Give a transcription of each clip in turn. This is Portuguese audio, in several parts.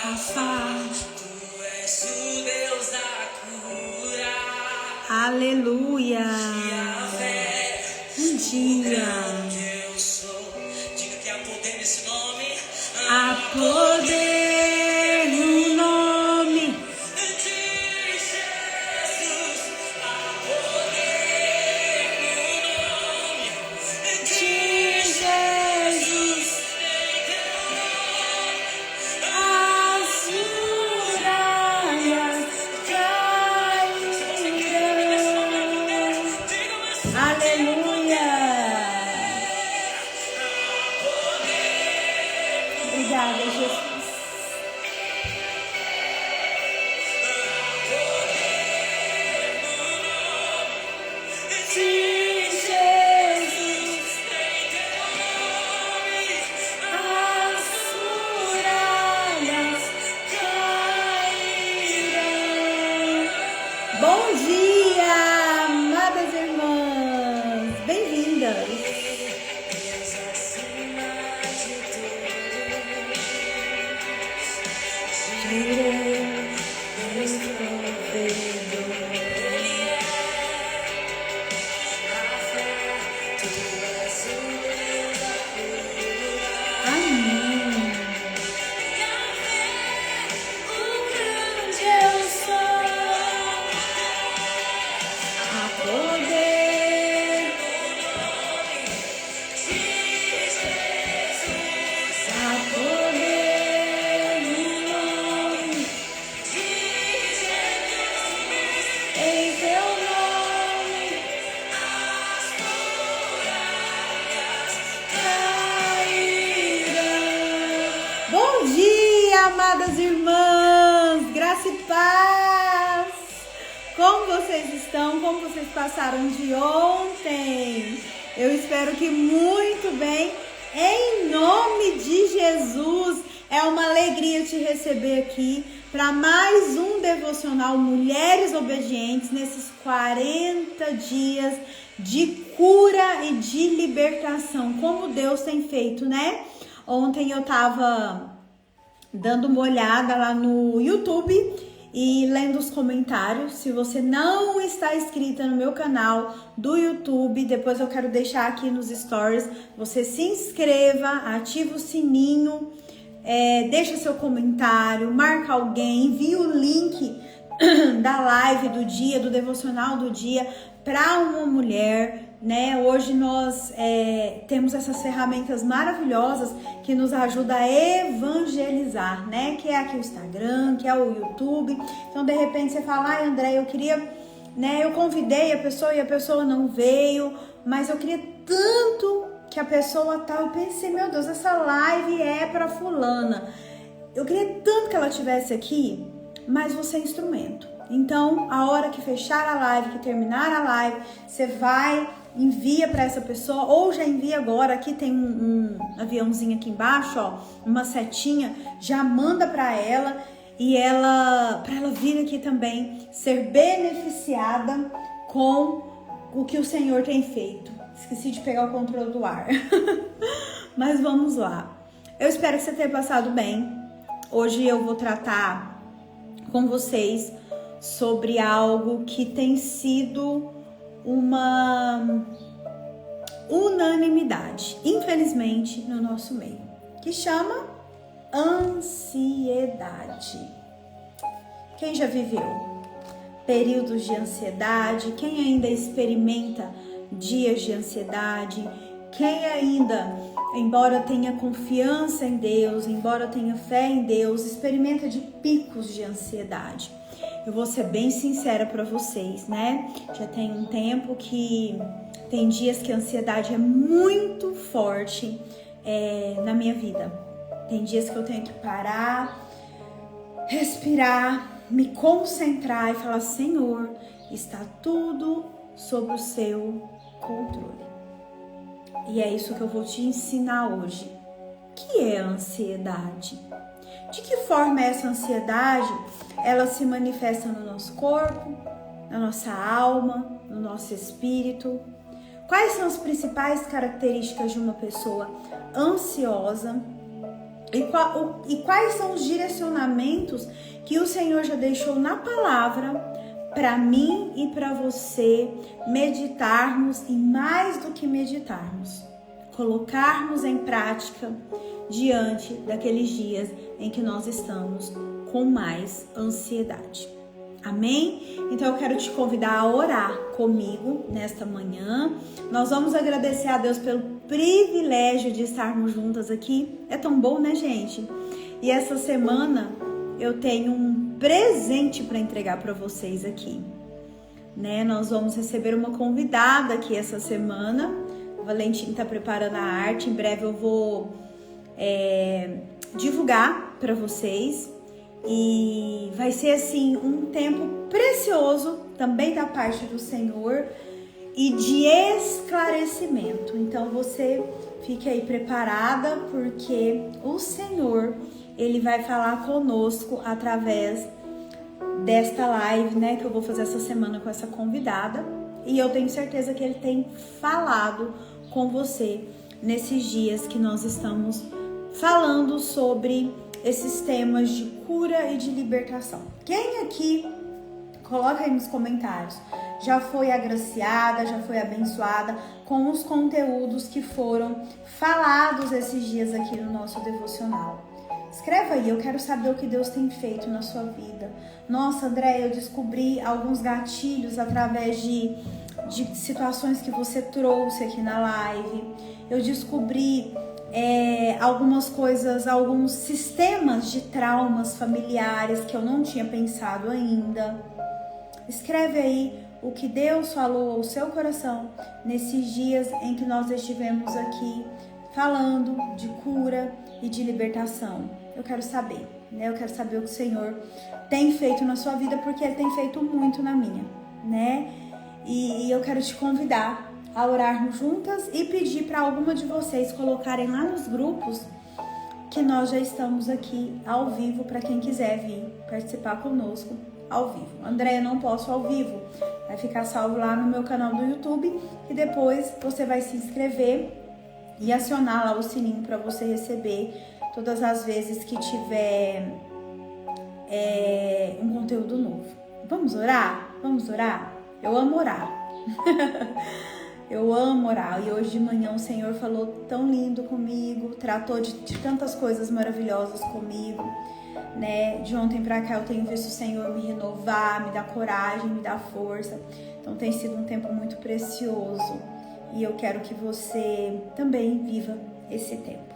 Rafa. Tu és o Deus da cura. Aleluia. Um dia. Eu sou. Diga que há poder nesse nome. Há poder no nome De Jesus. Há poder no nome de Jesus. As muralhas cairão. Aleluia. Obrigada, Jesus. De Jesus, as muralhas cairão. Bom dia, amadas irmãs, bem-vindas. Amém. Onde eu sou, há poder, há poder no nome, em teu nome, cairão. Bom dia, amadas irmãs, graça e paz. Como vocês estão? Como vocês passaram de ontem? Eu espero que muito bem. Em nome de Jesus, é uma alegria te receber aqui para mais um devocional Mulheres Obedientes nesses 40 dias de cura e de libertação, como Deus tem feito, né? Ontem eu tava dando uma olhada lá no YouTube e lendo os comentários. Se você não está inscrita no meu canal do YouTube, depois eu quero deixar aqui nos stories, você se inscreva, ativa o sininho, deixa seu comentário, marca alguém, envia o link da live do dia, do devocional do dia para uma mulher, né? Hoje nós temos essas ferramentas maravilhosas que nos ajudam a evangelizar, né? Que é aqui o Instagram, que é o YouTube. Então, de repente, você fala, ai, André, eu queria, né? Eu convidei a pessoa e a pessoa não veio, mas eu queria tanto que a pessoa tal. Eu pensei, meu Deus, essa live é para fulana. Eu queria tanto que ela estivesse aqui, mas você é instrumento. Então, a hora que fechar a live, que terminar a live, você vai, envia para essa pessoa, ou já envia agora. Aqui tem um aviãozinho aqui embaixo, ó, uma setinha, já manda para ela e para ela vir aqui também ser beneficiada com o que o Senhor tem feito. Esqueci de pegar o controle do ar. Mas vamos lá. Eu espero que você tenha passado bem. Hoje eu vou tratar com vocês sobre algo que tem sido uma unanimidade, infelizmente, no nosso meio, que chama ansiedade. Quem já viveu períodos de ansiedade? Quem ainda experimenta dias de ansiedade? Quem ainda, embora tenha confiança em Deus, embora tenha fé em Deus, experimenta de picos de ansiedade? Eu vou ser bem sincera para vocês, né? Já tem um tempo que tem dias que a ansiedade é muito forte na minha vida. Tem dias que eu tenho que parar, respirar, me concentrar e falar, Senhor, está tudo sob o seu controle. E é isso que eu vou te ensinar hoje. O que é a ansiedade? De que forma essa ansiedade ela se manifesta no nosso corpo, na nossa alma, no nosso espírito? Quais são as principais características de uma pessoa ansiosa? E quais são os direcionamentos que o Senhor já deixou na palavra para mim e para você meditarmos, e mais do que meditarmos, colocarmos em prática diante daqueles dias em que nós estamos com mais ansiedade. Amém? Então eu quero te convidar a orar comigo nesta manhã. Nós vamos agradecer a Deus pelo privilégio de estarmos juntas aqui. É tão bom, né, gente? E essa semana eu tenho um presente para entregar para vocês aqui, né? Nós vamos receber uma convidada aqui essa semana. O Valentim está preparando a arte. Em breve eu vou divulgar para vocês. E vai ser assim um tempo precioso também da parte do Senhor e de esclarecimento. Então você fique aí preparada, porque o Senhor, Ele vai falar conosco através desta live, né, que eu vou fazer essa semana com essa convidada. E eu tenho certeza que Ele tem falado com você nesses dias que nós estamos falando sobre esses temas de cura e de libertação. Quem aqui, coloca aí nos comentários, já foi agraciada, já foi abençoada com os conteúdos que foram falados esses dias aqui no nosso devocional? Escreva aí, eu quero saber o que Deus tem feito na sua vida. Nossa, André, eu descobri alguns gatilhos através de situações que você trouxe aqui na live. Eu descobri algumas coisas, alguns sistemas de traumas familiares que eu não tinha pensado ainda. Escreve aí o que Deus falou ao seu coração nesses dias em que nós estivemos aqui falando de cura e de libertação. Eu quero saber, né? Eu quero saber o que o Senhor tem feito na sua vida, porque Ele tem feito muito na minha, né? E eu quero te convidar a orarmos juntas e pedir para alguma de vocês colocarem lá nos grupos que nós já estamos aqui ao vivo, para quem quiser vir participar conosco ao vivo. Andréia, não posso ao vivo, vai ficar salvo lá no meu canal do YouTube e depois você vai se inscrever e acionar lá o sininho para você receber todas as vezes que tiver um conteúdo novo. Vamos orar? Vamos orar? Eu amo orar. Eu amo orar, e hoje de manhã o Senhor falou tão lindo comigo, tratou de tantas coisas maravilhosas comigo, né? De ontem pra cá eu tenho visto o Senhor me renovar, me dar coragem, me dar força. Então tem sido um tempo muito precioso e eu quero que você também viva esse tempo.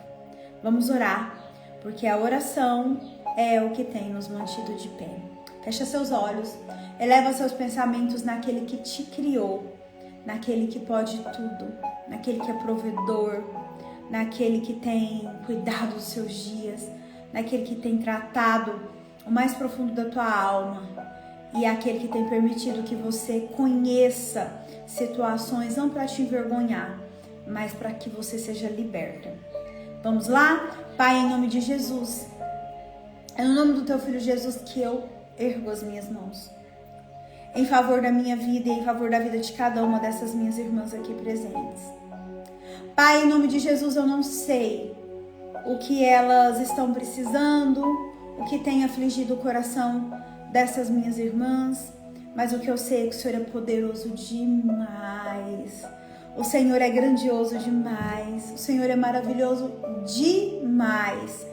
Vamos orar, porque a oração é o que tem nos mantido de pé. Fecha seus olhos, eleva seus pensamentos naquele que te criou, naquele que pode tudo, naquele que é provedor, naquele que tem cuidado dos seus dias, naquele que tem tratado o mais profundo da tua alma, e aquele que tem permitido que você conheça situações não para te envergonhar, mas para que você seja liberta. Vamos lá? Pai, em nome de Jesus, é no nome do teu Filho Jesus que eu ergo as minhas mãos em favor da minha vida e em favor da vida de cada uma dessas minhas irmãs aqui presentes. Pai, em nome de Jesus, eu não sei o que elas estão precisando, o que tem afligido o coração dessas minhas irmãs, mas o que eu sei é que o Senhor é poderoso demais. O Senhor é grandioso demais. O Senhor é maravilhoso demais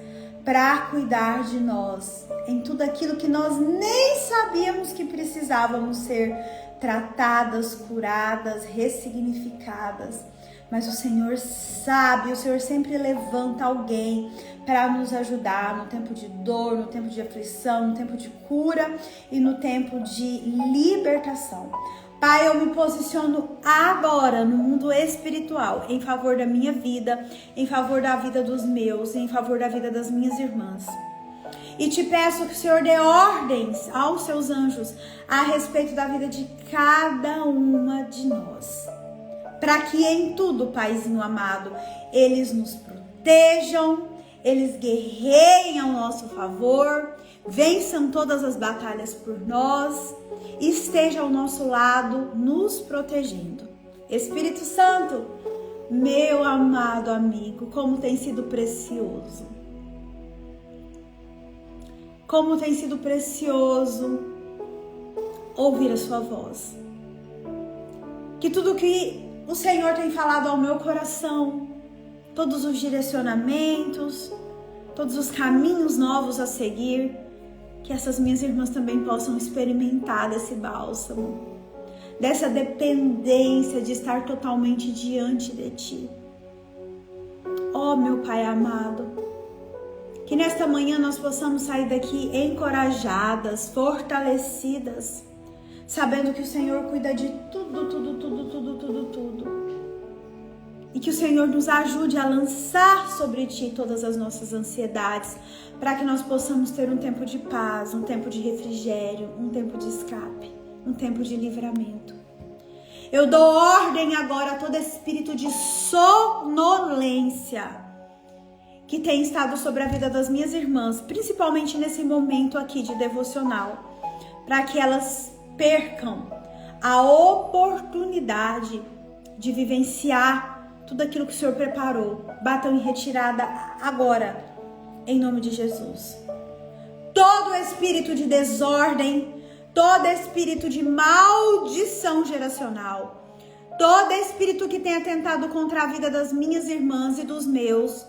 para cuidar de nós em tudo aquilo que nós nem sabíamos que precisávamos ser tratadas, curadas, ressignificadas. Mas o Senhor sabe, o Senhor sempre levanta alguém para nos ajudar no tempo de dor, no tempo de aflição, no tempo de cura e no tempo de libertação. Pai, eu me posiciono agora no mundo espiritual em favor da minha vida, em favor da vida dos meus, em favor da vida das minhas irmãs. E te peço que o Senhor dê ordens aos seus anjos a respeito da vida de cada uma de nós. Para que em tudo, Paizinho amado, eles nos protejam, eles guerreiem ao nosso favor, vençam todas as batalhas por nós, esteja ao nosso lado, nos protegendo. Espírito Santo, meu amado amigo, como tem sido precioso como tem sido precioso ouvir a sua voz. Que tudo que o Senhor tem falado ao meu coração, todos os direcionamentos, todos os caminhos novos a seguir, que essas minhas irmãs também possam experimentar desse bálsamo, dessa dependência de estar totalmente diante de Ti. Ó meu Pai amado, que nesta manhã nós possamos sair daqui encorajadas, fortalecidas, sabendo que o Senhor cuida de tudo. E que o Senhor nos ajude a lançar sobre Ti todas as nossas ansiedades, para que nós possamos ter um tempo de paz, um tempo de refrigério, um tempo de escape, um tempo de livramento. Eu dou ordem agora a todo espírito de sonolência que tem estado sobre a vida das minhas irmãs, principalmente nesse momento aqui de devocional, para que elas percam a oportunidade de vivenciar tudo aquilo que o Senhor preparou. Batam em retirada agora, em nome de Jesus. Todo espírito de desordem, todo espírito de maldição geracional, todo espírito que tenha tentado contra a vida das minhas irmãs e dos meus,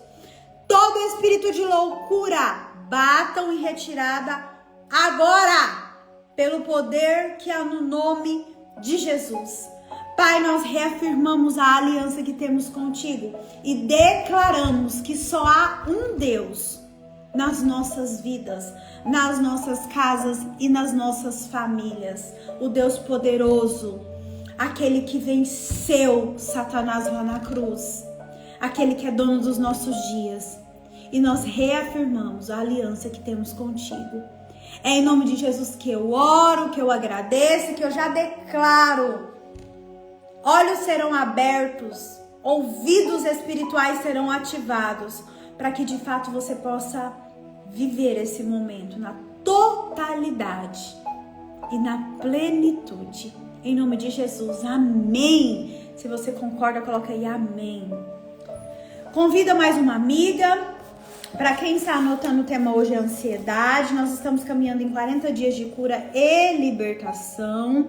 todo espírito de loucura, batam em retirada agora, pelo poder que há no nome de Jesus. Pai, nós reafirmamos a aliança que temos contigo e declaramos que só há um Deus nas nossas vidas, nas nossas casas e nas nossas famílias. O Deus poderoso, aquele que venceu Satanás lá na cruz, aquele que é dono dos nossos dias. E nós reafirmamos a aliança que temos contigo. É em nome de Jesus que eu oro, que eu agradeço, que eu já declaro. Olhos serão abertos, ouvidos espirituais serão ativados, para que de fato você possa viver esse momento na totalidade e na plenitude. Em nome de Jesus, amém. Se você concorda, coloca aí amém. Convida mais uma amiga. Para quem está anotando, o tema hoje é ansiedade. Nós estamos caminhando em 40 dias de cura e libertação.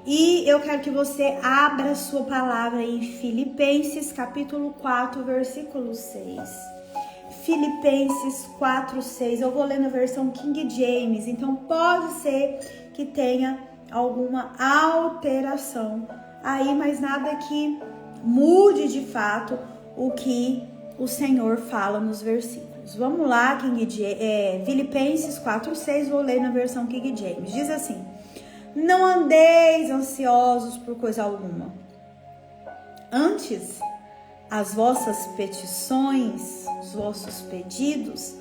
E eu quero que você abra a sua palavra em Filipenses capítulo 4, versículo 6. Filipenses 4, 6. Eu vou ler na versão King James, então pode ser que tenha alguma alteração aí, mas nada que mude de fato o que o Senhor fala nos versículos. Vamos lá, Filipenses 4, 6, vou ler na versão King James. Diz assim: não andeis ansiosos por coisa alguma. Antes, as vossas petições, os vossos pedidos,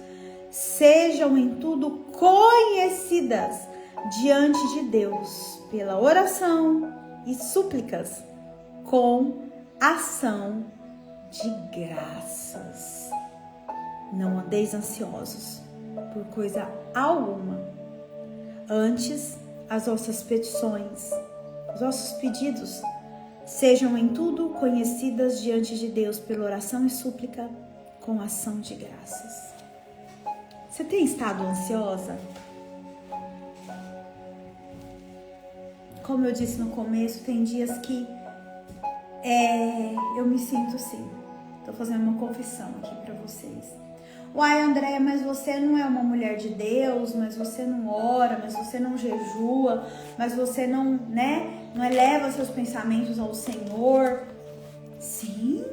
sejam em tudo conhecidas diante de Deus, pela oração e súplicas, com ação de graças. Não andeis ansiosos por coisa alguma. Antes, as vossas petições, os vossos pedidos, sejam em tudo conhecidas diante de Deus pela oração e súplica com ação de graças. Você tem estado ansiosa? Como eu disse no começo, tem dias que eu me sinto assim. Estou fazendo uma confissão aqui para vocês. Uai, Andréia, mas você não é uma mulher de Deus, mas você não ora, mas você não jejua, mas você não eleva seus pensamentos ao Senhor. Sim,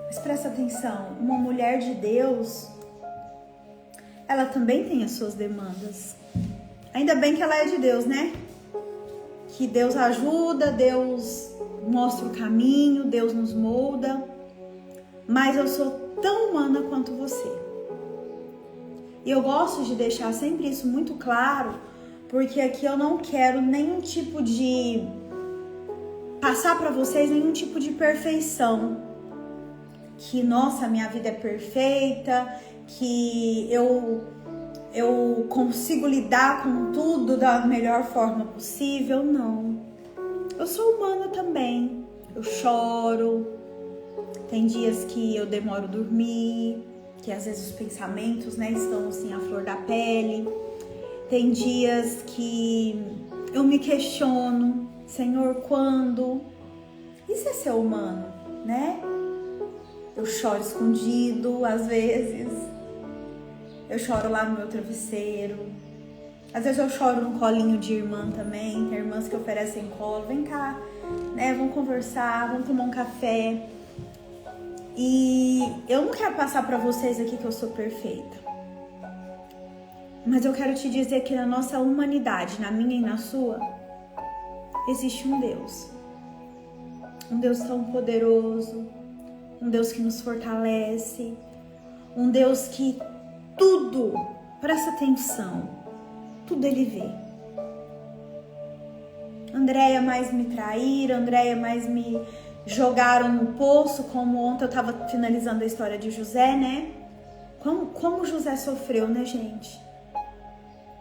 mas presta atenção, uma mulher de Deus, ela também tem as suas demandas. Ainda bem que ela é de Deus, né? Que Deus ajuda, Deus mostra o caminho, Deus nos molda, mas eu sou tão humana quanto você. E eu gosto de deixar sempre isso muito claro, porque aqui eu não quero nenhum tipo de passar para vocês nenhum tipo de perfeição. Que, nossa, minha vida é perfeita, que eu consigo lidar com tudo da melhor forma possível. Não. Eu sou humana também. Eu choro. Tem dias que eu demoro a dormir, que às vezes os pensamentos, né, estão assim à flor da pele. Tem dias que eu me questiono, Senhor, quando? Isso é ser humano, né? Eu choro escondido, às vezes. Eu choro lá no meu travesseiro. Às vezes eu choro no colinho de irmã também. Tem irmãs que oferecem colo. Vem cá, né? Vamos conversar, vamos tomar um café. E eu não quero passar pra vocês aqui que eu sou perfeita. Mas eu quero te dizer que na nossa humanidade, na minha e na sua, existe um Deus. Um Deus tão poderoso. Um Deus que nos fortalece. Um Deus que tudo, presta atenção, tudo Ele vê. Andréia mais me traíram, Andréia mais me jogaram no poço, como ontem eu estava finalizando a história de José, né? Como José sofreu, né, gente?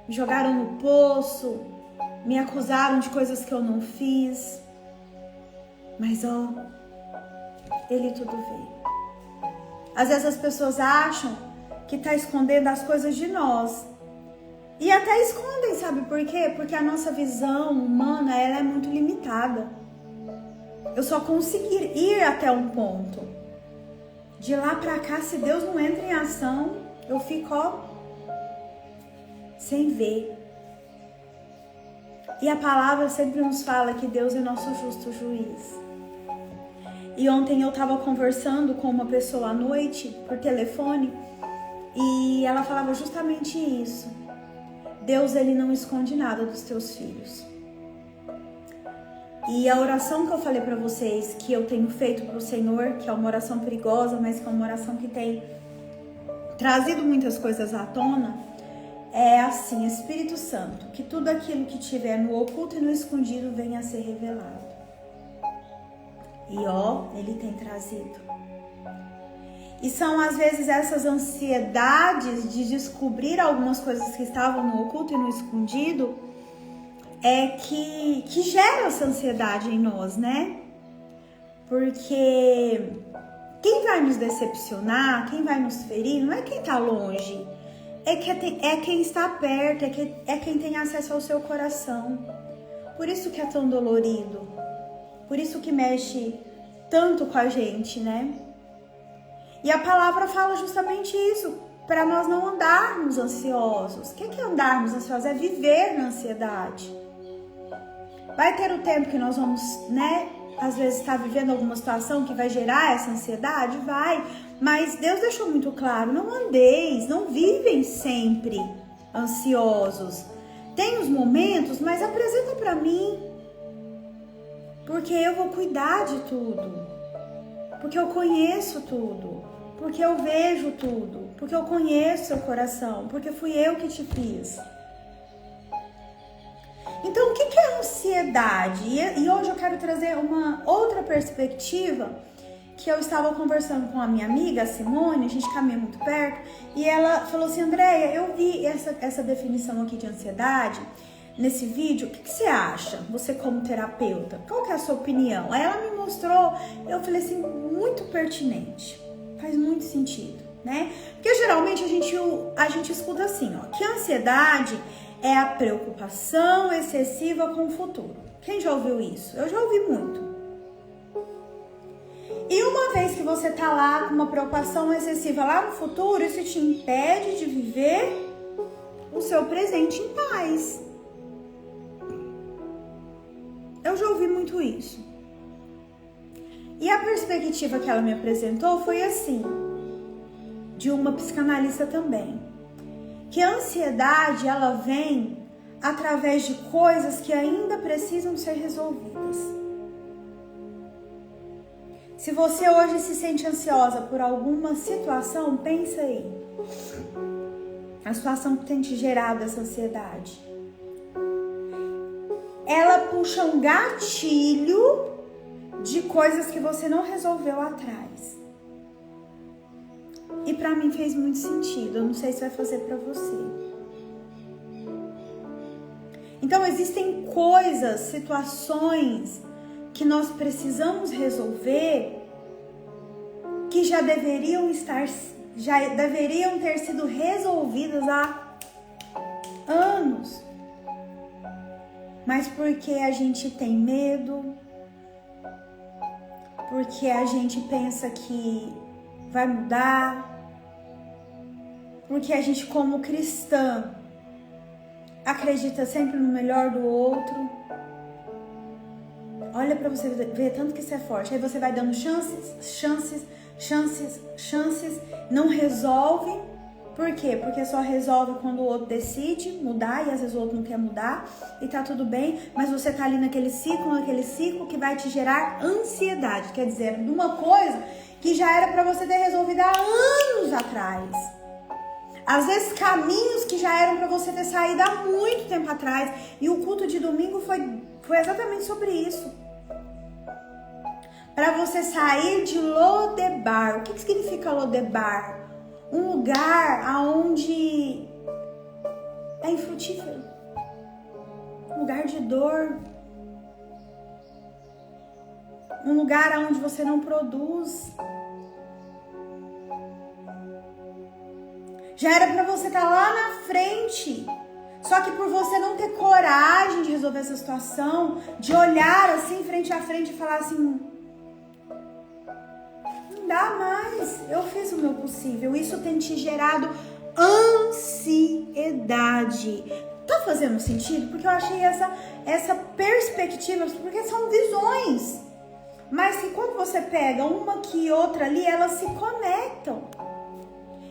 Me jogaram no poço, me acusaram de coisas que eu não fiz. Mas, ó, Ele tudo vê. Às vezes as pessoas acham que tá escondendo as coisas de nós. E até escondem, sabe por quê? Porque a nossa visão humana, ela é muito limitada. Eu só consegui ir até um ponto. De lá pra cá, se Deus não entra em ação, eu fico, ó, sem ver. E a palavra sempre nos fala que Deus é nosso justo juiz. E ontem eu tava conversando com uma pessoa à noite, por telefone, e ela falava justamente isso. Deus, Ele não esconde nada dos teus filhos. E a oração que eu falei pra vocês, que eu tenho feito pro Senhor, que é uma oração perigosa, mas que é uma oração que tem trazido muitas coisas à tona, é assim: Espírito Santo, que tudo aquilo que tiver no oculto e no escondido venha a ser revelado. E ó, Ele tem trazido. E são às vezes essas ansiedades de descobrir algumas coisas que estavam no oculto e no escondido que gera essa ansiedade em nós, né? Porque quem vai nos decepcionar, quem vai nos ferir, não é quem tá longe, é quem está perto, é quem tem acesso ao seu coração. Por isso que é tão dolorido, por isso que mexe tanto com a gente, né? E a palavra fala justamente isso, para nós não andarmos ansiosos. O que é andarmos ansiosos? É viver na ansiedade. Vai ter o tempo que nós vamos, né, às vezes estar vivendo alguma situação que vai gerar essa ansiedade? Vai. Mas Deus deixou muito claro, não andeis, não vivem sempre ansiosos. Tem os momentos, mas apresenta para mim. Porque eu vou cuidar de tudo. Porque eu conheço tudo. Porque eu vejo tudo. Porque eu conheço seu coração. Porque fui eu que te fiz. Então, o que é ansiedade? E hoje eu quero trazer uma outra perspectiva, que eu estava conversando com a minha amiga, a Simone, a gente caminha muito perto, e ela falou assim: Andréia, eu vi essa definição aqui de ansiedade nesse vídeo, o que você acha, você como terapeuta? Qual que é a sua opinião? Aí ela me mostrou, eu falei assim, muito pertinente, faz muito sentido, né? Porque geralmente a gente escuta assim, ó, que a ansiedade é a preocupação excessiva com o futuro. Quem já ouviu isso? Eu já ouvi muito. E uma vez que você tá lá com uma preocupação excessiva lá no futuro, isso te impede de viver o seu presente em paz. Eu já ouvi muito isso. E a perspectiva que ela me apresentou foi assim, de uma psicanalista também, que a ansiedade, ela vem através de coisas que ainda precisam ser resolvidas. Se você hoje se sente ansiosa por alguma situação, pensa aí. A situação que tem te gerado essa ansiedade. Ela puxa um gatilho de coisas que você não resolveu atrás. E pra mim fez muito sentido. Eu não sei se vai fazer pra você. Então existem coisas, situações que nós precisamos resolver que já deveriam estar já deveriam ter sido resolvidas há anos. Mas porque a gente tem medo, porque a gente pensa que vai mudar, porque a gente, como cristã, acredita sempre no melhor do outro. Olha pra você ver tanto que isso é forte. Aí você vai dando chances, não resolve. Por quê? Porque só resolve quando o outro decide mudar e às vezes o outro não quer mudar e tá tudo bem, mas você tá ali naquele ciclo que vai te gerar ansiedade. Quer dizer, numa coisa que já era pra você ter resolvido há anos atrás. Às vezes caminhos que já eram pra você ter saído há muito tempo atrás. E o culto de domingo foi exatamente sobre isso. Para você sair de Lodebar. O que significa Lodebar? Um lugar onde é infrutífero. Um lugar de dor. Um lugar onde você não produz. Já era para você estar lá na frente. Só que por você não ter coragem de resolver essa situação, de olhar assim frente a frente e falar assim, não dá mais, eu fiz o meu possível. Isso tem te gerado ansiedade. Tá fazendo sentido? Porque eu achei essa perspectiva, porque são visões. Mas que quando você pega uma aqui e outra ali, elas se conectam.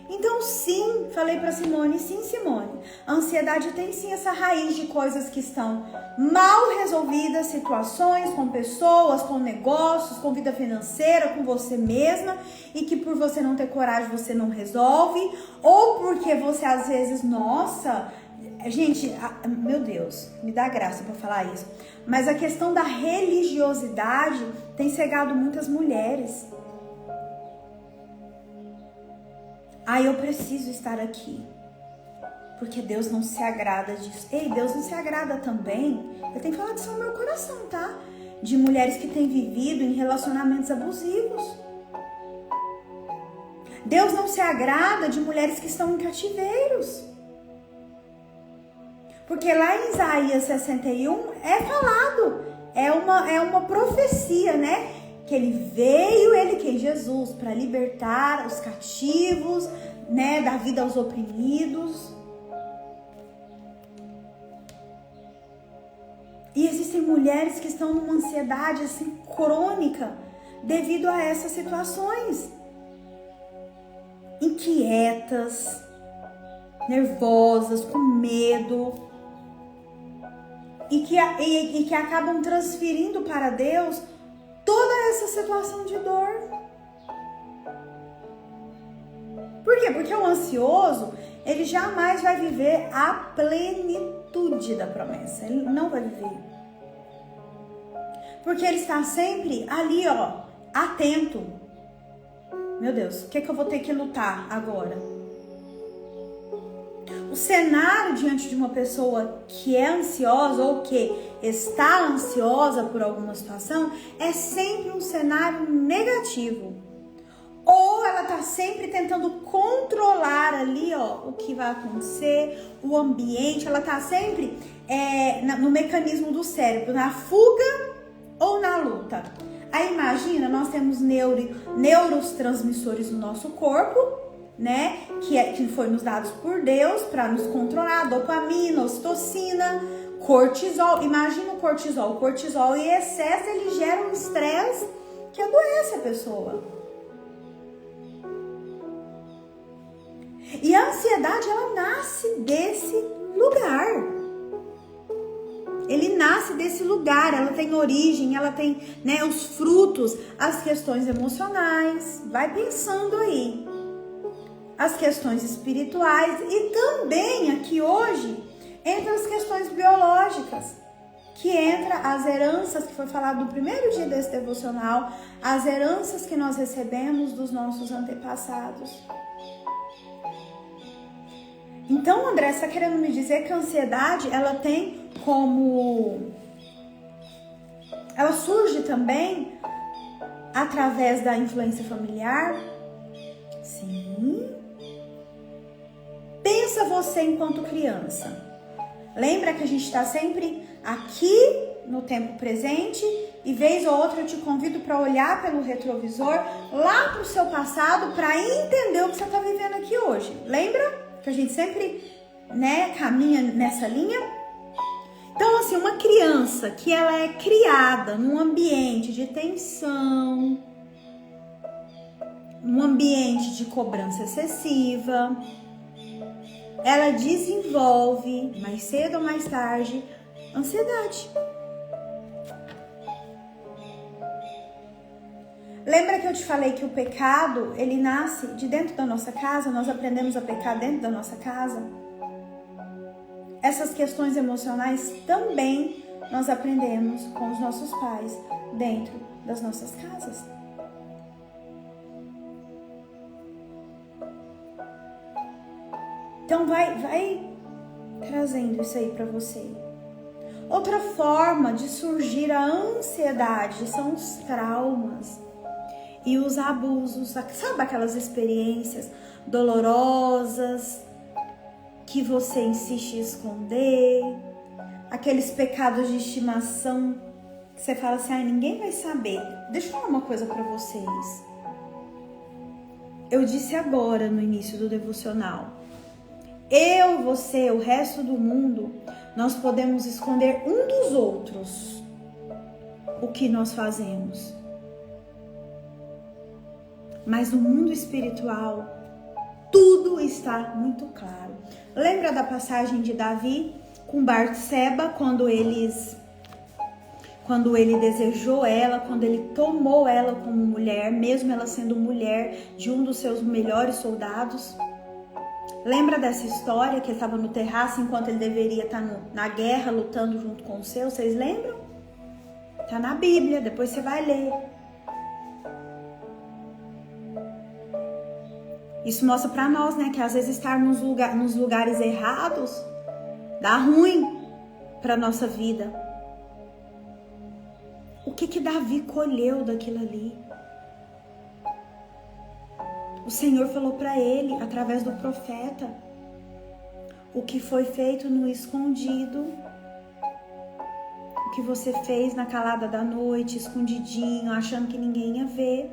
Então sim, falei para Simone, sim Simone, a ansiedade tem sim essa raiz de coisas que estão mal resolvidas, situações com pessoas, com negócios, com vida financeira, com você mesma, e que por você não ter coragem você não resolve, ou porque você às vezes, nossa, gente, meu Deus, me dá graça para falar isso, mas a questão da religiosidade tem cegado muitas mulheres. Eu preciso estar aqui, porque Deus não se agrada disso. Ei, Deus não se agrada também, eu tenho que falar disso no meu coração, tá? De mulheres que têm vivido em relacionamentos abusivos. Deus não se agrada de mulheres que estão em cativeiros. Porque lá em Isaías 61 é falado, é uma profecia, né? Que ele que é Jesus, para libertar os cativos, né, dar vida aos oprimidos. E existem mulheres que estão numa ansiedade assim crônica devido a essas situações. Inquietas, nervosas, com medo. E que acabam transferindo para Deus toda essa situação de dor. Por quê? Porque o ansioso, ele jamais vai viver a plenitude da promessa. Ele não vai viver. Porque ele está sempre ali, ó, atento. Meu Deus, o que eu vou ter que lutar agora? O cenário diante de uma pessoa que é ansiosa ou que está ansiosa por alguma situação é sempre um cenário negativo. Ou ela está sempre tentando controlar ali, ó, o que vai acontecer, o ambiente. Ela está sempre no mecanismo do cérebro, na fuga ou na luta. Aí imagina, nós temos neurotransmissores no nosso corpo, né, que foi nos dados por Deus para nos controlar, dopamina, ocitocina, cortisol. Imagina o cortisol. O cortisol em excesso, ele gera um estresse que adoece a pessoa. E a ansiedade, ela nasce desse lugar. Ele nasce desse lugar, ela tem origem, ela tem, né, os frutos, as questões emocionais. Vai pensando aí. As questões espirituais e também aqui hoje entra as questões biológicas, que entra as heranças, que foi falado no primeiro dia desse devocional, as heranças que nós recebemos dos nossos antepassados. Então, André, você está querendo me dizer que a ansiedade, ela tem como... ela surge também através da influência familiar? Sim. Pensa você enquanto criança. Lembra que a gente está sempre aqui no tempo presente e vez ou outra eu te convido para olhar pelo retrovisor lá para o seu passado para entender o que você está vivendo aqui hoje. Lembra que a gente sempre, caminha nessa linha? Então, assim, uma criança que ela é criada num ambiente de tensão, num ambiente de cobrança excessiva, ela desenvolve, mais cedo ou mais tarde, ansiedade. Lembra que eu te falei que o pecado, ele nasce de dentro da nossa casa? Nós aprendemos a pecar dentro da nossa casa? Essas questões emocionais também nós aprendemos com os nossos pais dentro das nossas casas. Então vai trazendo isso aí para você. Outra forma de surgir a ansiedade são os traumas e os abusos. Sabe aquelas experiências dolorosas que você insiste em esconder? Aqueles pecados de estimação que você fala assim, ninguém vai saber. Deixa eu falar uma coisa para vocês. Eu disse agora no início do devocional. Eu, você, o resto do mundo, nós podemos esconder um dos outros o que nós fazemos. Mas no mundo espiritual, tudo está muito claro. Lembra da passagem de Davi com Batseba, quando ele desejou ela, quando ele tomou ela como mulher, mesmo ela sendo mulher de um dos seus melhores soldados? Lembra dessa história que ele estava no terraço enquanto ele deveria estar na guerra lutando junto com os seus? Vocês lembram? Tá na Bíblia, depois você vai ler. Isso mostra pra nós, que às vezes estar nos lugares errados dá ruim pra nossa vida. O que Davi colheu daquilo ali? O Senhor falou para ele, através do profeta, o que foi feito no escondido, o que você fez na calada da noite, escondidinho, achando que ninguém ia ver.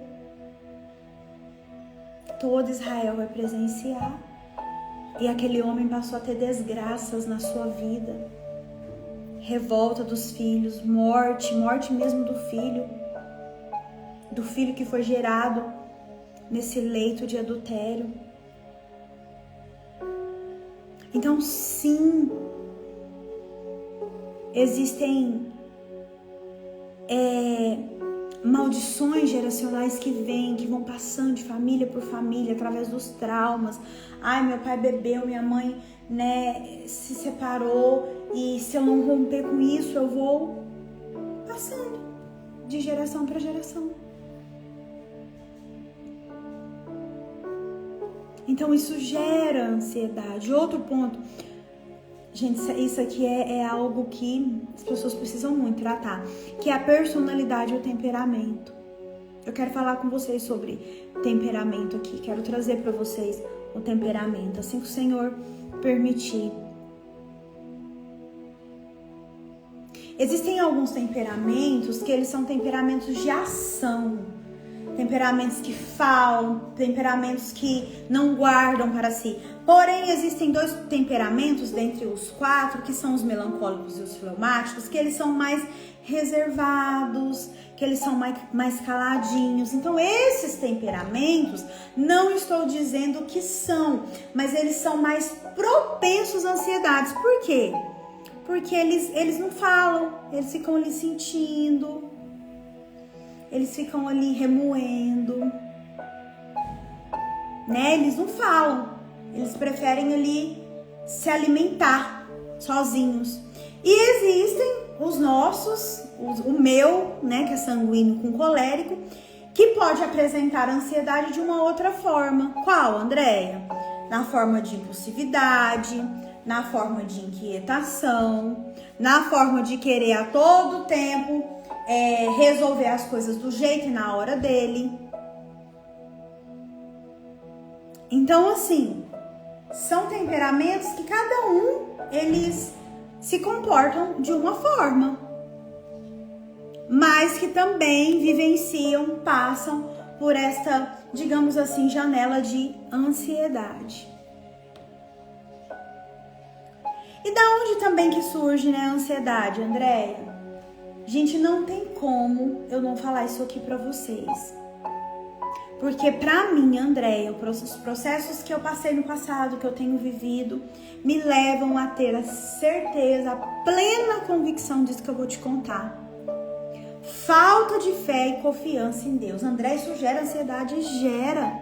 Todo Israel vai presenciar. E aquele homem passou a ter desgraças na sua vida. Revolta dos filhos, morte mesmo do filho que foi gerado nesse leito de adultério. Então, sim, existem maldições geracionais que vão passando de família por família, através dos traumas. Meu pai bebeu, minha mãe, se separou, e se eu não romper com isso, eu vou passando de geração para geração. Então isso gera ansiedade. Outro ponto, gente, isso aqui é algo que as pessoas precisam muito tratar, que é a personalidade e o temperamento. Eu quero falar com vocês sobre temperamento aqui, quero trazer para vocês o temperamento, assim que o Senhor permitir. Existem alguns temperamentos que eles são temperamentos de ação, temperamentos que falam, temperamentos que não guardam para si. Porém, existem dois temperamentos dentre os 4, que são os melancólicos e os fleumáticos, que eles são mais reservados, que eles são mais caladinhos. Então, esses temperamentos, não estou dizendo que são, mas eles são mais propensos a ansiedades. Por quê? Porque eles não falam, eles ficam ali sentindo, eles ficam ali remoendo, Eles não falam, eles preferem ali se alimentar sozinhos. E existem os nossos, o meu, que é sanguíneo com colérico, que pode apresentar ansiedade de uma outra forma. Qual, Andréia? Na forma de impulsividade, na forma de inquietação, na forma de querer a todo tempo resolver as coisas do jeito e na hora dele. Então, assim, são temperamentos que cada um, eles se comportam de uma forma, mas que também vivenciam, passam por esta, digamos assim, janela de ansiedade. E da onde também que surge, né, a ansiedade, Andréia? Gente, não tem como eu não falar isso aqui pra vocês. Porque pra mim, Andréia, os processos que eu passei no passado, que eu tenho vivido, me levam a ter a certeza, a plena convicção disso que eu vou te contar. Falta de fé e confiança em Deus. André, isso gera ansiedade? Gera.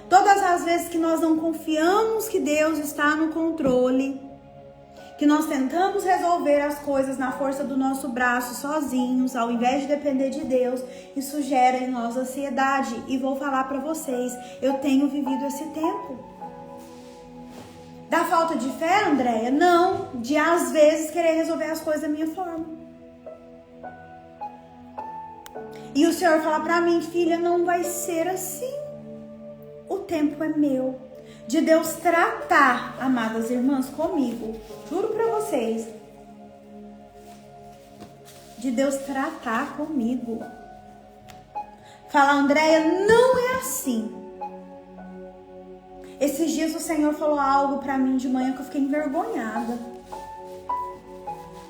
Todas as vezes que nós não confiamos que Deus está no controle, que nós tentamos resolver as coisas na força do nosso braço sozinhos, ao invés de depender de Deus, isso gera em nós ansiedade. E vou falar para vocês, eu tenho vivido esse tempo. Da falta de fé, Andréia? Não, de às vezes querer resolver as coisas da minha forma. E o Senhor fala para mim, filha, não vai ser assim. O tempo é meu. De Deus tratar, amadas irmãs, comigo. Juro pra vocês. De Deus tratar comigo. Fala, Andréia, não é assim. Esses dias o Senhor falou algo pra mim de manhã que eu fiquei envergonhada.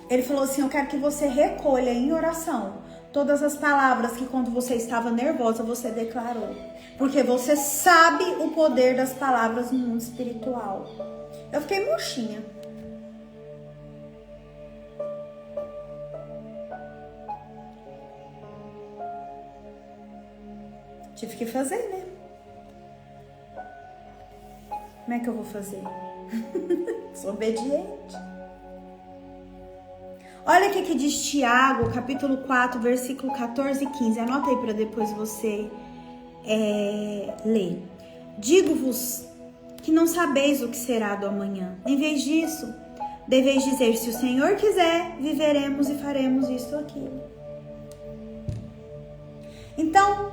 Ele falou assim, eu quero que você recolha em oração todas as palavras que quando você estava nervosa você declarou. Porque você sabe o poder das palavras no mundo espiritual. Eu fiquei murchinha. Tive que fazer, né? Como é que eu vou fazer? Sou obediente. Olha o que diz Tiago, capítulo 4, versículo 14 e 15. Anota aí para depois você ler. Digo-vos que não sabeis o que será do amanhã. Em vez disso, deveis dizer, se o Senhor quiser, viveremos e faremos isto ou aquilo. Então,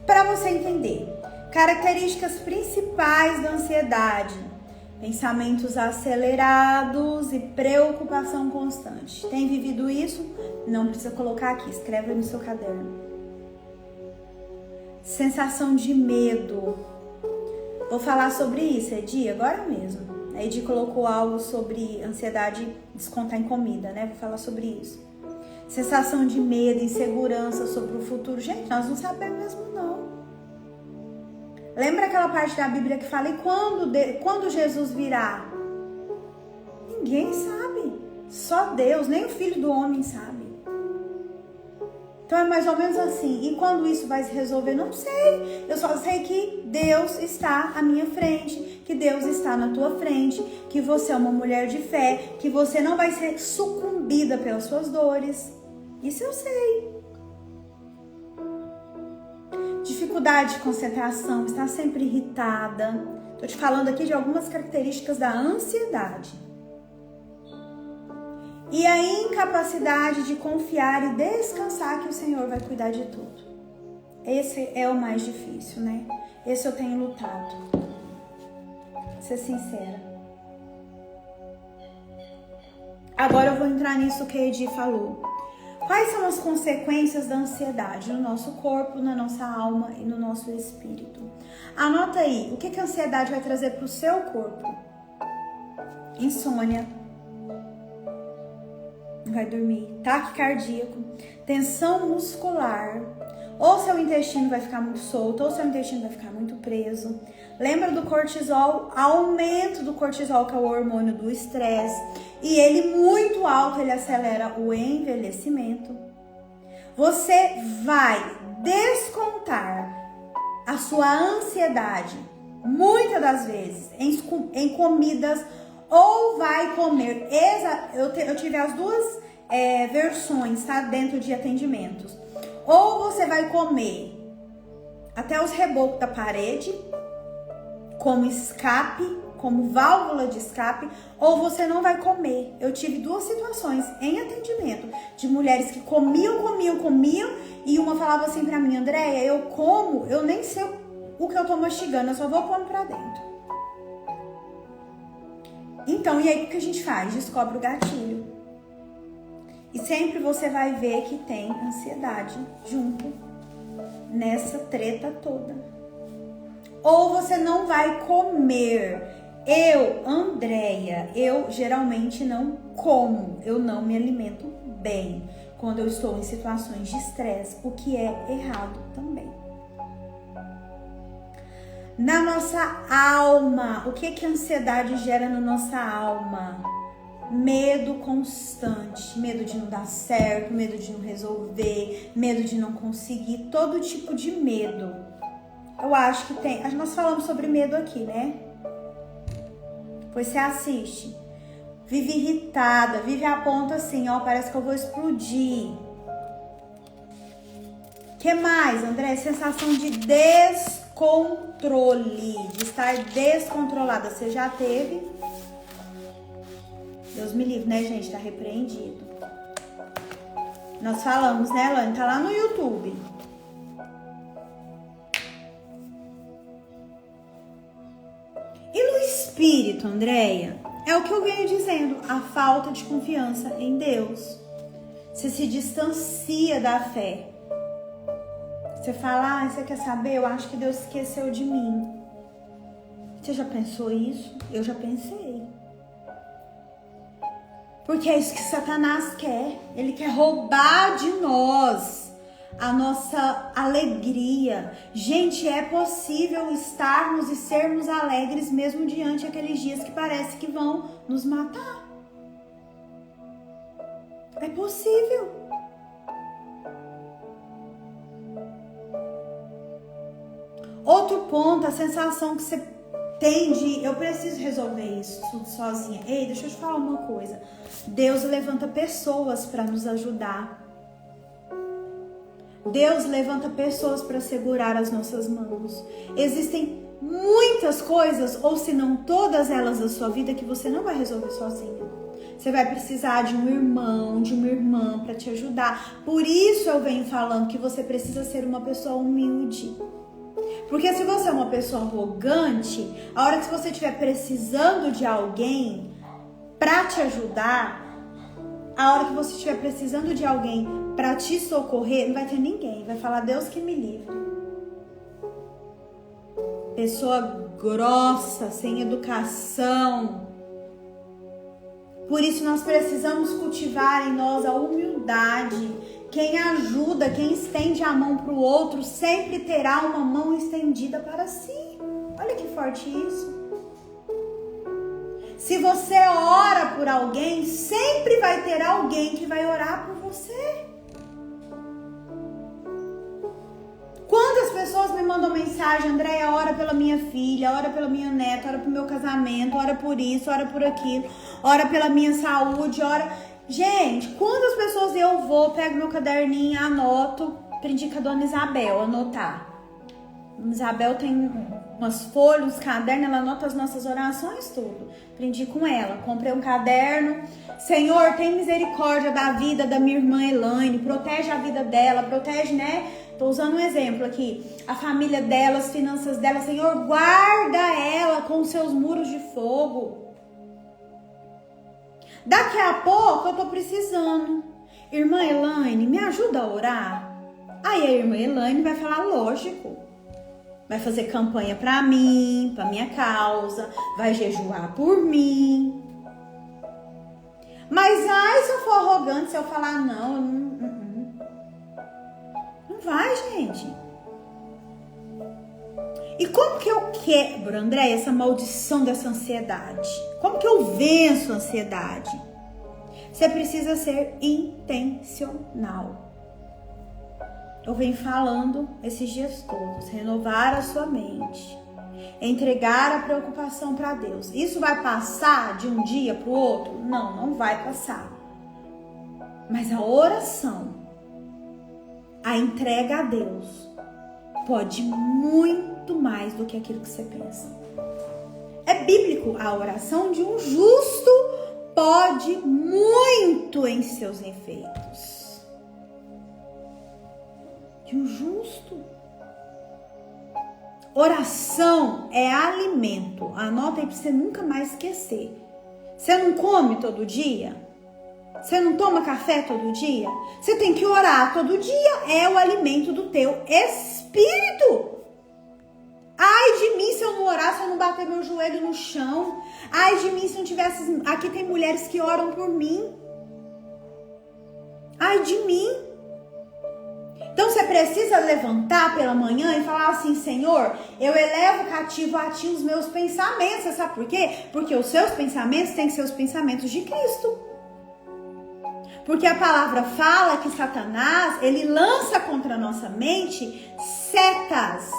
para você entender, características principais da ansiedade: pensamentos acelerados e preocupação constante. Tem vivido isso? Não precisa colocar aqui, escreve no seu caderno. Sensação de medo. Vou falar sobre isso, Edi, agora mesmo. A Edi colocou algo sobre ansiedade descontar em comida, né? Vou falar sobre isso. Sensação de medo, insegurança sobre o futuro. Gente, nós não sabemos mesmo não. Lembra aquela parte da Bíblia que fala, e quando Jesus virá? Ninguém sabe. Só Deus, nem o Filho do Homem sabe. Então é mais ou menos assim. E quando isso vai se resolver? Não sei. Eu só sei que Deus está à minha frente, que Deus está na tua frente, que você é uma mulher de fé, que você não vai ser sucumbida pelas suas dores. Isso eu sei. Dificuldade de concentração, está sempre irritada. Estou te falando aqui de algumas características da ansiedade. E a incapacidade de confiar e descansar que o Senhor vai cuidar de tudo. Esse é o mais difícil, né? Esse eu tenho lutado. Vou ser sincera. Agora eu vou entrar nisso que a Edi falou. Quais são as consequências da ansiedade no nosso corpo, na nossa alma e no nosso espírito? Anota aí, o que a ansiedade vai trazer para o seu corpo? Insônia. Não vai dormir. Ataque cardíaco. Tensão muscular. Ou seu intestino vai ficar muito solto, ou seu intestino vai ficar muito preso. Lembra do cortisol? Aumento do cortisol, que é o hormônio do estresse. E ele muito alto, ele acelera o envelhecimento. Você vai descontar a sua ansiedade, muitas das vezes, em comidas, ou vai comer. Eu tive as duas versões, tá? Dentro de atendimentos. Ou você vai comer até os rebocos da parede, como escape, como válvula de escape, ou você não vai comer. Eu tive duas situações em atendimento de mulheres que comiam, e uma falava assim pra mim, Andréia, eu como, eu nem sei o que eu tô mastigando, eu só vou pondo pra dentro. Então, e aí o que a gente faz? Descobre o gatilho. E sempre você vai ver que tem ansiedade junto nessa treta toda. Ou você não vai comer. Eu, Andréia, eu geralmente não como. Eu não me alimento bem quando eu estou em situações de estresse, o que é errado também. Na nossa alma, o que a ansiedade gera na nossa alma? Medo constante, medo de não dar certo, medo de não resolver, medo de não conseguir, todo tipo de medo. Eu acho que tem, nós falamos sobre medo aqui, né? Depois você assiste. Vive irritada, vive a ponta assim, ó, parece que eu vou explodir. Que mais, André? Sensação de descontrole, de estar descontrolada. Você já teve? Deus me livre, né, gente? Tá repreendido. Nós falamos, né, Lani? Tá lá no YouTube. E no espírito, Andréia, é o que eu venho dizendo, a falta de confiança em Deus. Você se distancia da fé. Você fala, você quer saber? Eu acho que Deus esqueceu de mim. Você já pensou isso? Eu já pensei. Porque é isso que Satanás quer. Ele quer roubar de nós a nossa alegria. Gente, é possível estarmos e sermos alegres mesmo diante daqueles dias que parece que vão nos matar. É possível. Outro ponto, a sensação que você tem de eu preciso resolver isso tudo sozinha. Ei, deixa eu te falar uma coisa. Deus levanta pessoas para nos ajudar. Deus levanta pessoas para segurar as nossas mãos. Existem muitas coisas, ou se não todas elas da sua vida, que você não vai resolver sozinha. Você vai precisar de um irmão, de uma irmã para te ajudar. Por isso eu venho falando que você precisa ser uma pessoa humilde. Porque se você é uma pessoa arrogante, a hora que você estiver precisando de alguém para te ajudar, a hora que você estiver precisando de alguém para te socorrer, não vai ter ninguém. Vai falar, Deus que me livre. Pessoa grossa, sem educação. Por isso nós precisamos cultivar em nós a humildade. Quem ajuda, quem estende a mão para o outro, sempre terá uma mão estendida para si. Olha que forte isso. Se você ora por alguém, sempre vai ter alguém que vai orar por você. Quantas pessoas me mandam mensagem, Andréia, ora pela minha filha, ora pela minha neta, ora pelo meu casamento, ora por isso, ora por aquilo, ora pela minha saúde, ora... Gente, quantas pessoas eu vou, pego meu caderninho, anoto, aprendi com a dona Isabel, anotar. A dona Isabel tem umas folhas, uns cadernos, ela anota as nossas orações, tudo. Aprendi com ela, comprei um caderno. Senhor, tem misericórdia da vida da minha irmã Elaine, protege a vida dela, protege, né? Tô usando um exemplo aqui, a família dela, as finanças dela. Senhor, guarda ela com seus muros de fogo. Daqui a pouco eu tô precisando. Irmã Elaine, me ajuda a orar? Aí a irmã Elaine vai falar, lógico. Vai fazer campanha pra mim, pra minha causa. Vai jejuar por mim. Mas, se eu for arrogante, se eu falar não, não vai, gente. E como que eu quebro, André, essa maldição dessa ansiedade? Como que eu venço a ansiedade? Você precisa ser intencional. Eu venho falando esses dias todos. Renovar a sua mente. Entregar a preocupação para Deus. Isso vai passar de um dia para o outro? Não, não vai passar. Mas a oração, a entrega a Deus, pode muito mais do que aquilo que você pensa. É bíblico, a oração de um justo pode muito em seus efeitos. De um justo. Oração é alimento. Anota aí para você nunca mais esquecer. Você não come todo dia? Você não toma café todo dia? Você tem que orar todo dia. É o alimento do teu espírito. Ai de mim se eu não orar, se eu não bater meu joelho no chão. Ai de mim se não tivesse... Aqui tem mulheres que oram por mim. Ai de mim. Então você precisa levantar pela manhã e falar assim: Senhor, eu elevo cativo a ti os meus pensamentos. Você sabe por quê? Porque os seus pensamentos têm que ser os pensamentos de Cristo. Porque a palavra fala que Satanás, ele lança contra a nossa mente setas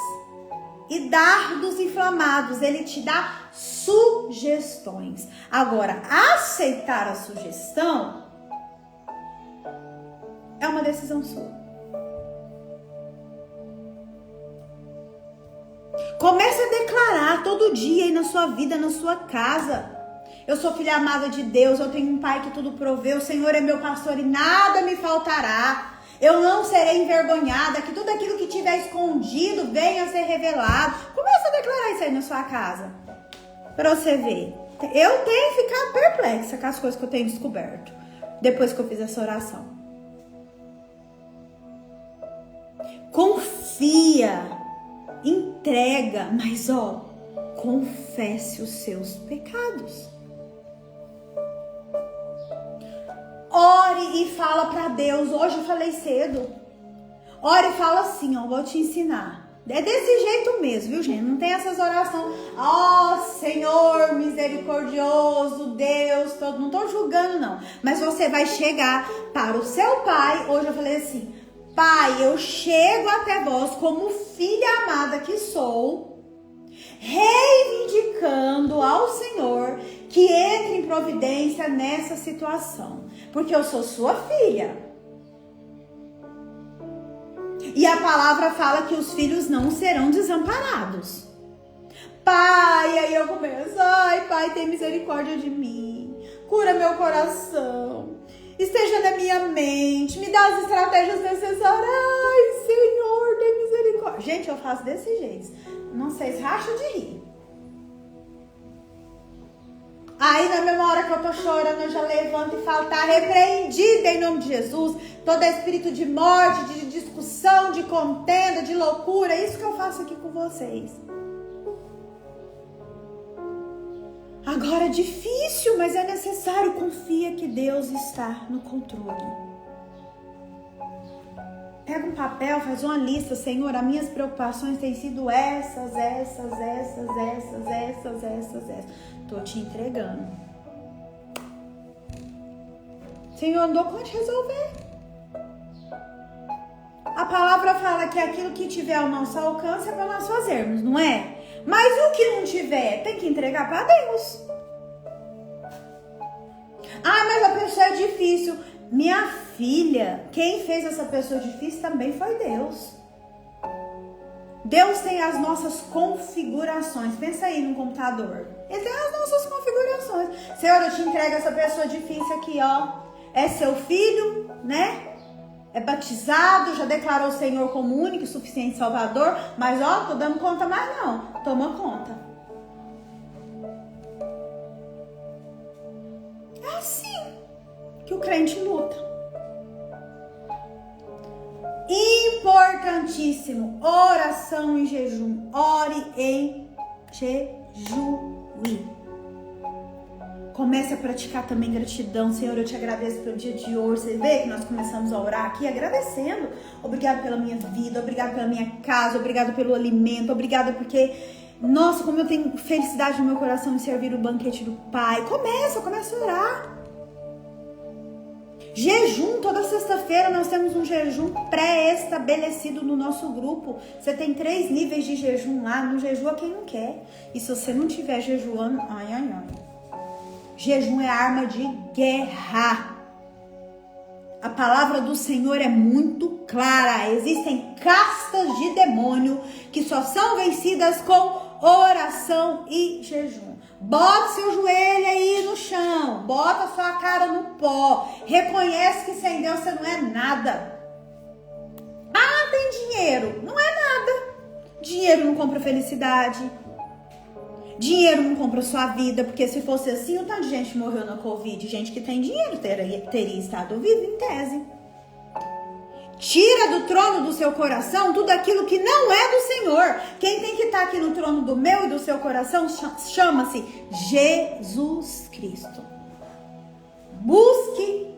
e dardos inflamados. Ele te dá sugestões. Agora, aceitar a sugestão é uma decisão sua. Comece a declarar todo dia aí na sua vida, na sua casa: eu sou filha amada de Deus, eu tenho um pai que tudo provê, o Senhor é meu pastor e nada me faltará. Eu não serei envergonhada, que tudo aquilo que tiver escondido venha a ser revelado. Comece a declarar isso aí na sua casa, para você ver. Eu tenho ficado perplexa com as coisas que eu tenho descoberto depois que eu fiz essa oração. Confia. Entrega, mas confesse os seus pecados. Ore e fala para Deus. Hoje eu falei cedo. Ore e fala assim, vou te ensinar. É desse jeito mesmo, viu, gente? Não tem essas orações. Senhor misericordioso, Deus todo. Não tô julgando, não. Mas você vai chegar para o seu pai. Hoje eu falei assim: Pai, eu chego até vós como filha amada que sou, reivindicando ao Senhor que entre em providência nessa situação, porque eu sou sua filha. E a palavra fala que os filhos não serão desamparados. Pai, aí eu começo: ai, Pai, tem misericórdia de mim, cura meu coração, esteja na minha mente, me dá as estratégias necessárias. Ai, Senhor, tem misericórdia. Gente, eu faço desse jeito. Não sei se racha de rir. Aí, na mesma hora que eu tô chorando, eu já levanto e falo: tá repreendida em nome de Jesus todo espírito de morte, de discussão, de contenda, de loucura. É isso que eu faço aqui com vocês. Agora é difícil, mas é necessário. Confia que Deus está no controle. Pega um papel, faz uma lista. Senhor, as minhas preocupações têm sido essas. Tô te entregando. Senhor, não dou conta de resolver. A palavra fala que aquilo que tiver ao nosso alcance é para nós fazermos, não é? Mas o que não tiver, tem que entregar para Deus. Mas a pessoa é difícil. Minha filha, quem fez essa pessoa difícil também foi Deus. Deus tem as nossas configurações. Pensa aí no computador. Ele tem as nossas configurações. Senhor, eu te entrego essa pessoa difícil aqui, É seu filho, né? É batizado, já declarou o Senhor como único e suficiente Salvador. Mas, tô dando conta mais não. Toma conta. É assim que o crente luta. Importantíssimo. Oração em jejum. Ore em jejum. Comece a praticar também gratidão. Senhor, eu te agradeço pelo dia de hoje. Você vê que nós começamos a orar aqui agradecendo. Obrigado pela minha vida, obrigado pela minha casa, obrigado pelo alimento, obrigado porque, nossa, como eu tenho felicidade no meu coração em servir o banquete do Pai. Começa a orar. Jejum, toda sexta-feira nós temos um jejum pré-estabelecido no nosso grupo. Você tem 3 níveis de jejum lá, não jejua quem não quer. E se você não estiver jejuando, jejum é arma de guerra. A palavra do Senhor é muito clara. Existem castas de demônio que só são vencidas com oração e jejum. Bota seu joelho aí no chão. Bota sua cara no pó. Reconhece que sem Deus você não é nada. Tem dinheiro. Não é nada. Dinheiro não compra felicidade. Dinheiro não compra sua vida, porque se fosse assim, o tanto de gente morreu na Covid. Gente que tem dinheiro teria estado vivo em tese. Tira do trono do seu coração tudo aquilo que não é do Senhor. Quem tem que estar aqui no trono do meu e do seu coração chama-se Jesus Cristo. Busque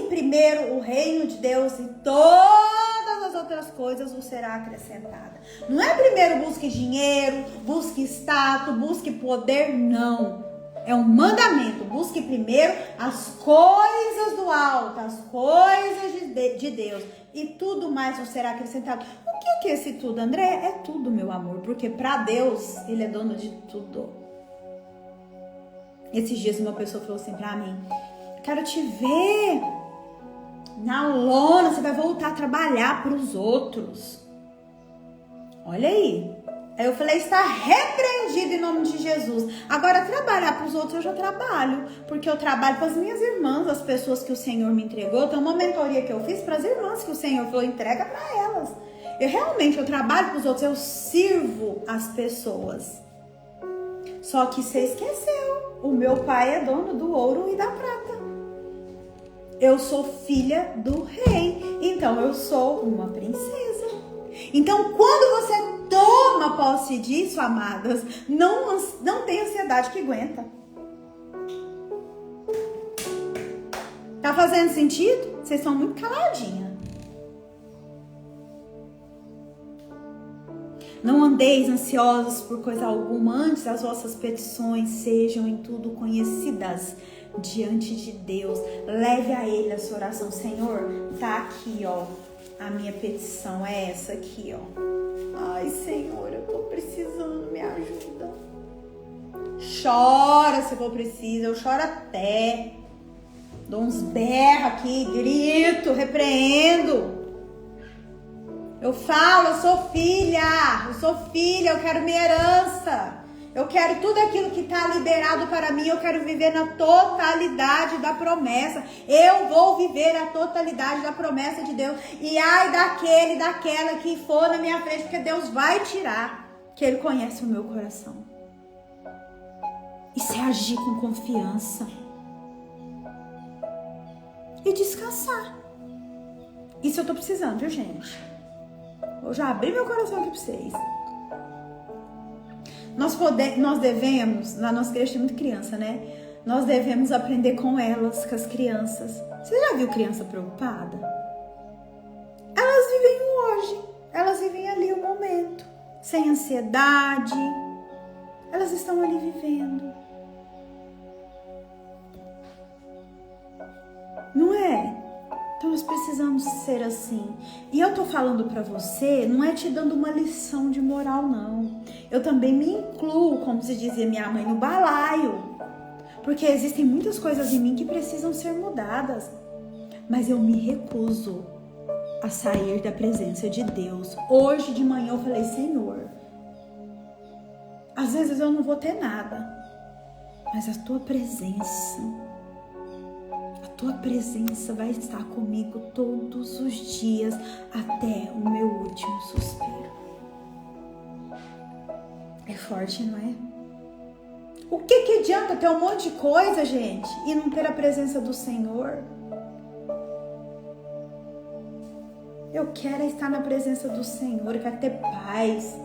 primeiro o reino de Deus e todas as outras coisas vos será acrescentada. Não é primeiro busque dinheiro, busque status, busque poder, não. É um mandamento. Busque primeiro as coisas do alto, as coisas de Deus. E tudo mais vos será acrescentado. O que é esse tudo, André? É tudo, meu amor. Porque para Deus, Ele é dono de tudo. Esses dias uma pessoa falou assim pra mim: quero te ver na lona, você vai voltar a trabalhar para os outros. Olha aí. Aí eu falei: está repreendido em nome de Jesus. Agora, trabalhar para os outros eu já trabalho, porque eu trabalho para as minhas irmãs, as pessoas que o Senhor me entregou. Tem uma mentoria que eu fiz para as irmãs que o Senhor falou: entrega para elas. Eu trabalho para os outros, eu sirvo as pessoas. Só que você esqueceu, o meu pai é dono do ouro e da prata. Eu sou filha do rei, então eu sou uma princesa. Então, quando você toma posse disso, amadas, não tem ansiedade que aguenta. Tá fazendo sentido? Vocês são muito caladinhas. Não andeis ansiosos por coisa alguma, antes as vossas petições sejam em tudo conhecidas diante de Deus. Leve a Ele a sua oração. Senhor, tá aqui, ó. A minha petição é essa aqui, ó. Ai, Senhor, eu tô precisando, me ajuda. Chora se for preciso, eu choro até. Dou uns berros aqui, grito, repreendo. Eu falo, eu sou filha, eu quero minha herança. Eu quero tudo aquilo que está liberado para mim, eu quero viver na totalidade da promessa. Eu vou viver a totalidade da promessa de Deus. E ai daquele, daquela que for na minha frente, porque Deus vai tirar, que Ele conhece o meu coração. E se agir com confiança. E descansar. Isso eu tô precisando, viu, gente? Eu já abri meu coração aqui para vocês. Nós devemos, na nossa igreja tem muita criança, né? Nós devemos aprender com elas, com as crianças. Você já viu criança preocupada? Elas vivem o hoje, elas vivem ali o momento, sem ansiedade. Elas estão ali vivendo. Não é? Então nós precisamos ser assim. E eu tô falando pra você, não é te dando uma lição de moral, não. Eu também me incluo, como se dizia minha mãe, no balaio. Porque existem muitas coisas em mim que precisam ser mudadas. Mas eu me recuso a sair da presença de Deus. Hoje de manhã eu falei: Senhor, às vezes eu não vou ter nada, mas a tua presença vai estar comigo todos os dias até o meu último suspiro. É forte, não é? O que adianta ter um monte de coisa, gente, e não ter a presença do Senhor? Eu quero estar na presença do Senhor, eu quero ter paz.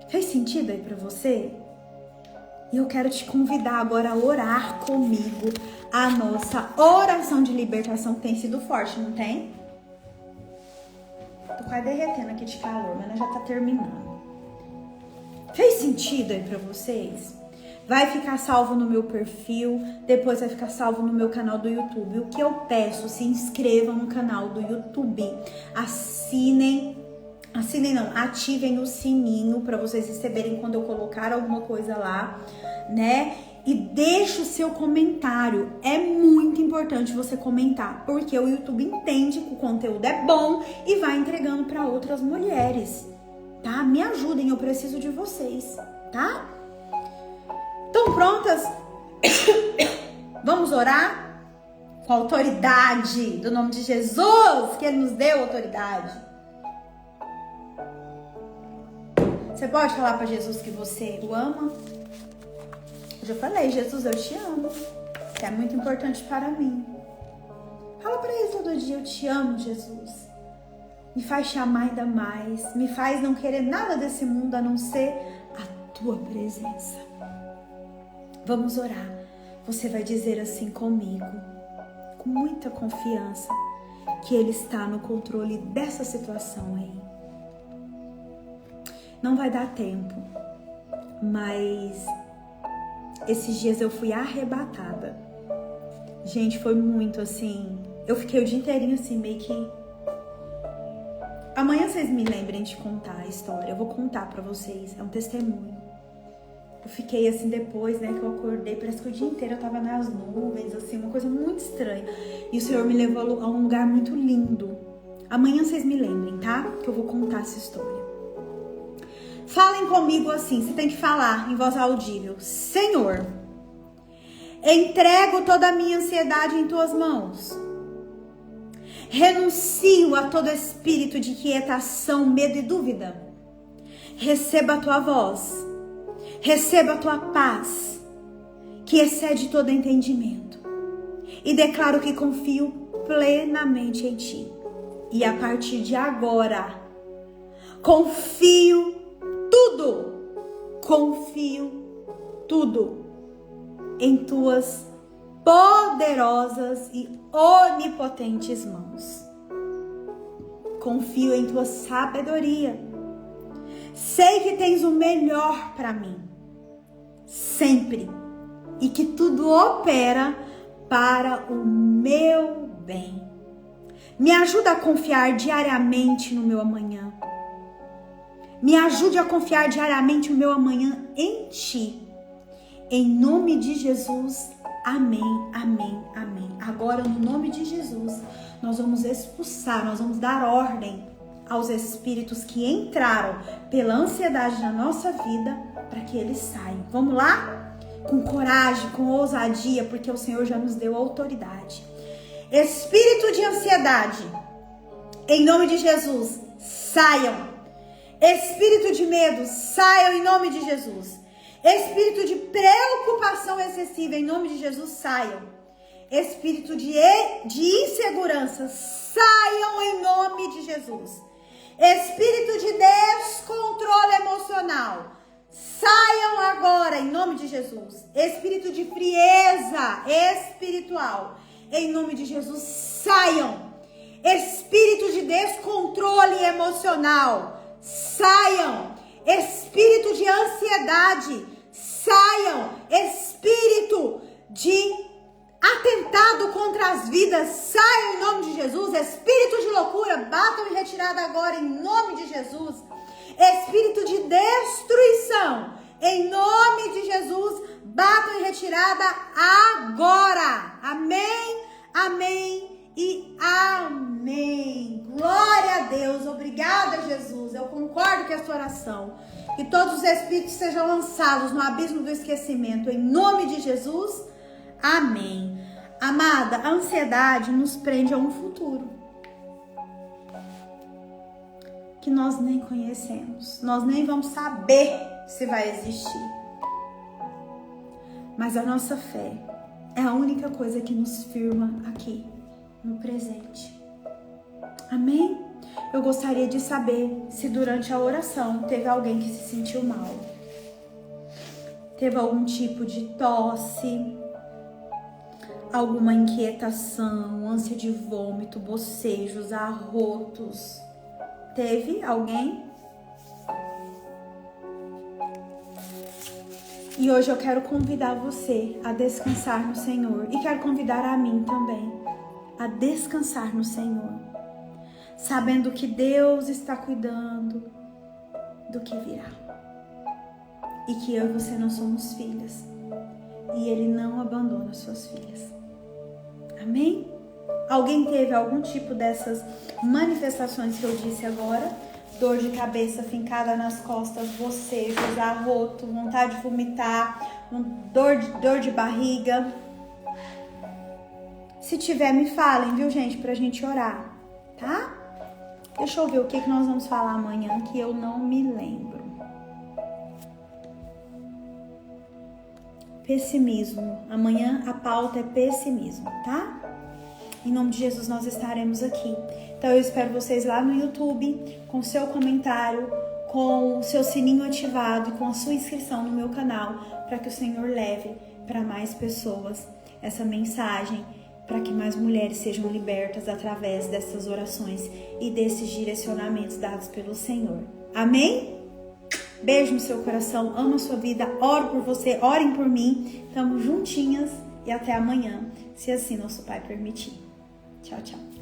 Fez sentido aí pra você? E eu quero te convidar agora a orar comigo a nossa oração de libertação, que tem sido forte, não tem? Tô quase derretendo aqui de calor, mas já tá terminando. Fez sentido aí pra vocês? Vai ficar salvo no meu perfil, depois vai ficar salvo no meu canal do YouTube. O que eu peço, se inscrevam no canal do YouTube, ativem o sininho para vocês receberem quando eu colocar alguma coisa lá, né? E deixa o seu comentário. É muito importante você comentar, porque o YouTube entende que o conteúdo é bom e vai entregando para outras mulheres, tá? Me ajudem, eu preciso de vocês, tá? Estão prontas? Vamos orar? Com a autoridade do nome de Jesus, que Ele nos deu autoridade. Você pode falar para Jesus que você o ama? Eu já falei, Jesus, eu te amo. Que é muito importante para mim. Fala para ele todo dia, eu te amo, Jesus. Me faz te amar ainda mais. Me faz não querer nada desse mundo a não ser a tua presença. Vamos orar. Você vai dizer assim comigo, com muita confiança, que Ele está no controle dessa situação aí. Não vai dar tempo, mas esses dias eu fui arrebatada. Gente, foi muito assim. Eu fiquei o dia inteirinho assim, meio que... Amanhã vocês me lembrem de contar a história. Eu vou contar pra vocês. É um testemunho. Eu fiquei assim depois, né, que eu acordei. Parece que o dia inteiro eu tava nas nuvens, assim, uma coisa muito estranha. E o Senhor me levou a um lugar muito lindo. Amanhã vocês me lembrem, tá? Que eu vou contar essa história. Falem comigo assim. Você tem que falar em voz audível. Senhor, entrego toda a minha ansiedade em tuas mãos. Renuncio a todo espírito de inquietação, medo e dúvida. Receba a tua voz. Receba a tua paz, que excede todo entendimento. E declaro que confio plenamente em ti. E a partir de agora, confio tudo em tuas poderosas e onipotentes mãos. Confio em tua sabedoria. Sei que tens o melhor para mim, sempre, e que tudo opera para o meu bem. Me ajuda a confiar diariamente no meu amanhã. Me ajude a confiar diariamente no meu amanhã em ti. Em nome de Jesus, amém, amém, amém. Agora, no nome de Jesus, nós vamos expulsar, nós vamos dar ordem aos espíritos que entraram pela ansiedade na nossa vida, para que eles saiam. Vamos lá? Com coragem, com ousadia, porque o Senhor já nos deu autoridade. Espírito de ansiedade, em nome de Jesus, saiam. Espírito de medo, saiam em nome de Jesus. Espírito de preocupação excessiva, em nome de Jesus, saiam. Espírito de insegurança, saiam em nome de Jesus. Espírito de descontrole emocional, saiam agora em nome de Jesus. Espírito de frieza espiritual, em nome de Jesus, saiam. Espírito de descontrole emocional, saiam. Espírito de ansiedade, saiam. Espírito de atentado contra as vidas, saiam em nome de Jesus. Espírito de loucura, batam em retirada agora em nome de Jesus. Espírito de destruição, em nome de Jesus, batam em retirada agora. Amém, amém e amém. Glória a Deus, obrigada, Jesus. Eu concordo com essa oração. Que todos os espíritos sejam lançados no abismo do esquecimento, em nome de Jesus. Amém. Amada, a ansiedade nos prende a um futuro que nós nem conhecemos. Nós nem vamos saber se vai existir. Mas a nossa fé é a única coisa que nos firma aqui, no presente. Amém? Eu gostaria de saber se durante a oração teve alguém que se sentiu mal. Teve algum tipo de tosse, alguma inquietação, ânsia de vômito, bocejos, arrotos. Teve alguém? E hoje eu quero convidar você a descansar no Senhor. E quero convidar a mim também a descansar no Senhor, sabendo que Deus está cuidando do que virá. E que eu e você não somos filhas. E Ele não abandona suas filhas. Amém? Alguém teve algum tipo dessas manifestações que eu disse agora? Dor de cabeça fincada nas costas, bocejos, arroto, vontade de vomitar, dor de barriga. Se tiver, me falem, viu, gente? Pra gente orar, tá? Deixa eu ver o que nós vamos falar amanhã, que eu não me lembro. pessimismo. Amanhã a pauta é pessimismo, tá? Em nome de Jesus nós estaremos aqui. Então eu espero vocês lá no YouTube, com seu comentário, com o seu sininho ativado e com a sua inscrição no meu canal, para que o Senhor leve para mais pessoas essa mensagem, para que mais mulheres sejam libertas através dessas orações e desses direcionamentos dados pelo Senhor. Amém? Beijo no seu coração, amo a sua vida, oro por você, orem por mim. Tamo juntinhas e até amanhã, se assim nosso Pai permitir. Tchau, tchau.